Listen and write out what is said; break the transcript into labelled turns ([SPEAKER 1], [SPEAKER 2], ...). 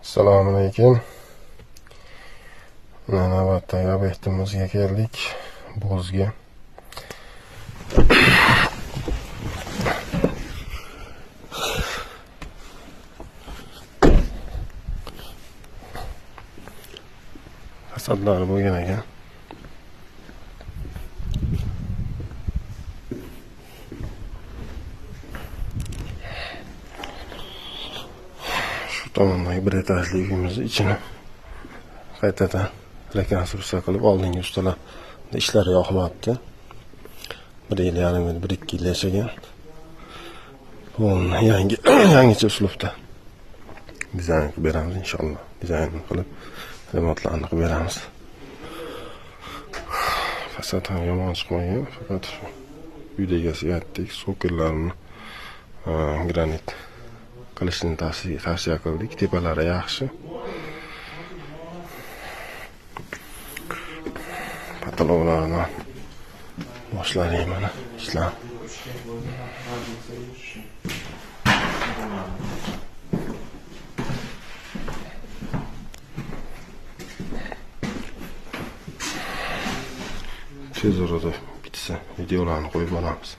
[SPEAKER 1] Assalomu alaykum. Navbatdagi obyektimizga keldik. Bo'zga. Fasadlari bo'lgan ekan. Shu tomondagi bir etajli uyimizni ichini qaytadan rekonstruksiya qilib, oldingi ustalar ishlari yoqmabdi. 1,5 yil, 1-2 yil yashagan. Buni yangicha uslubda dizayn qilib beramiz inshaalloh. Dizayn qilib remontlarni qilib beramiz. Fasad ham yomon chiqmagan, faqat uyda egasiga aytdik, sokellarini granit qilishni tavsiya qildik. Tepalari yaxshi. Patologlarni boshlaring mana ishlar. Tez orada bitsa videolarni qo'yib olamiz.